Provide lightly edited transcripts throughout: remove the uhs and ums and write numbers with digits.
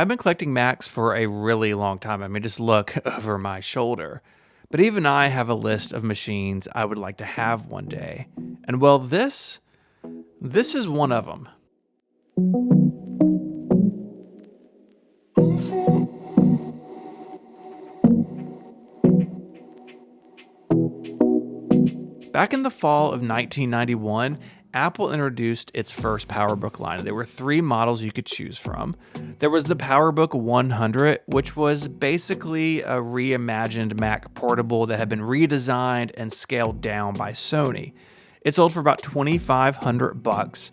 I've been collecting Macs for a really long time. I mean, just look over my shoulder. But even I have a list of machines I would like to have one day. And well, this is one of them. Back in the fall of 1991, Apple introduced its first PowerBook line. There were 3 models you could choose from. There was the PowerBook 100, which was basically a reimagined Mac portable that had been redesigned and scaled down by Sony. It sold for about $2,500,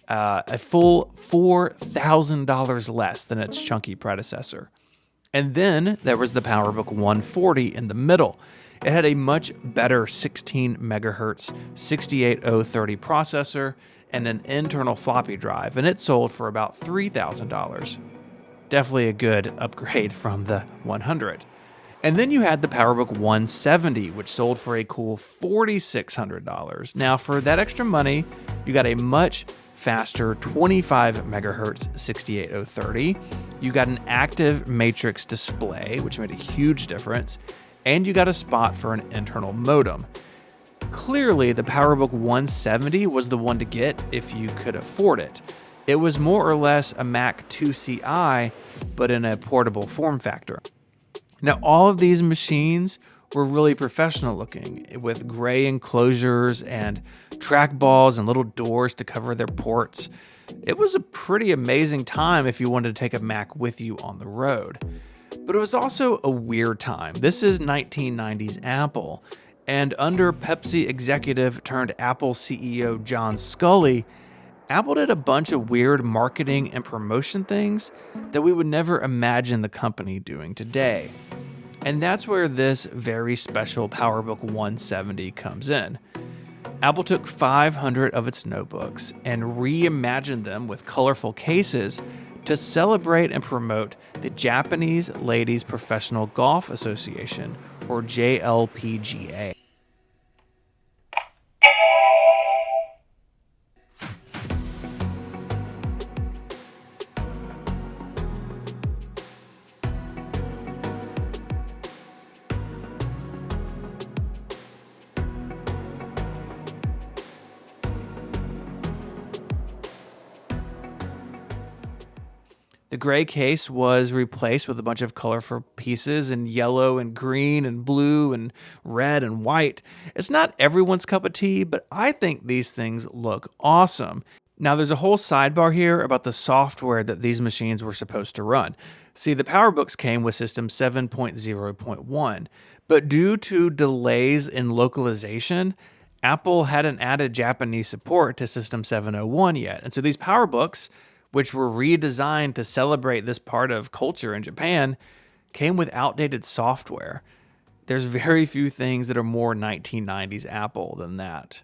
a full $4,000 less than its chunky predecessor. And then there was the PowerBook 140 in the middle. It had a much better 16 megahertz 68030 processor and an internal floppy drive, and it sold for about $3,000. Definitely a good upgrade from the 100. And then you had the PowerBook 170, which sold for a cool $4,600. Now, for that extra money, you got a much faster 25 megahertz 68030. You got an active matrix display, which made a huge difference, and you got a spot for an internal modem. Clearly, the PowerBook 170 was the one to get if you could afford it. It was more or less a Mac 2CI, but in a portable form factor. Now, all of these machines were really professional looking, with gray enclosures and trackballs and little doors to cover their ports. It was a pretty amazing time if you wanted to take a Mac with you on the road. But it was also a weird time. This is 1990s Apple, and under Pepsi executive turned Apple CEO John Sculley, Apple did a bunch of weird marketing and promotion things that we would never imagine the company doing today. And that's where this very special PowerBook 170 comes in. Apple took 500 of its notebooks and reimagined them with colorful cases to celebrate and promote the Japanese Ladies Professional Golf Association, or JLPGA. The gray case was replaced with a bunch of colorful pieces in yellow and green and blue and red and white. It's not everyone's cup of tea, but I think these things look awesome. Now, there's a whole sidebar here about the software that these machines were supposed to run. See, the PowerBooks came with System 7.0.1, but due to delays in localization, Apple hadn't added Japanese support to System 7.0.1 yet. And so these PowerBooks, which were redesigned to celebrate this part of culture in Japan, came with outdated software. There's very few things that are more 1990s Apple than that.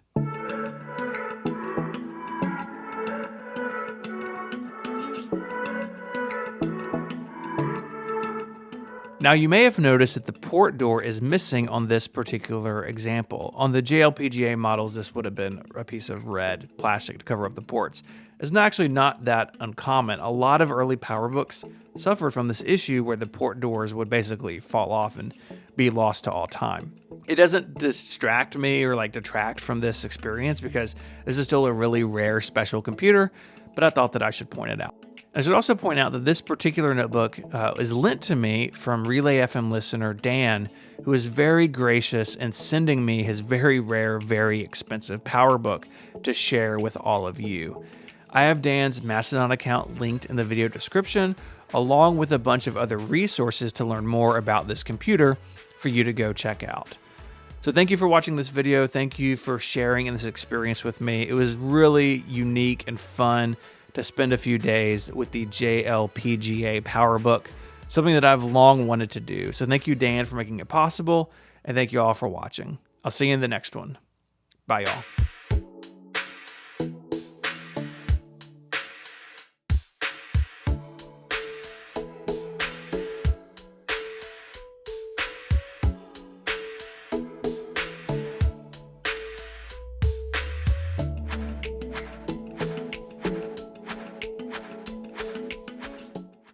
Now, you may have noticed that the port door is missing on this particular example. On the JLPGA models, this would have been a piece of red plastic to cover up the ports. It's actually not that uncommon. A lot of early PowerBooks suffered from this issue where the port doors would basically fall off and be lost to all time. It doesn't distract me or detract from this experience because this is still a really rare special computer, but I thought that I should point it out. I should also point out that this particular notebook is lent to me from Relay FM listener Dan, who is very gracious in sending me his very rare, very expensive PowerBook to share with all of you. I have Dan's Mastodon account linked in the video description, along with a bunch of other resources to learn more about this computer for you to go check out. So thank you for watching this video. Thank you for sharing in this experience with me. It was really unique and fun to spend a few days with the JLPGA PowerBook, something that I've long wanted to do. So thank you, Dan, for making it possible, and thank you all for watching. I'll see you in the next one. Bye, y'all.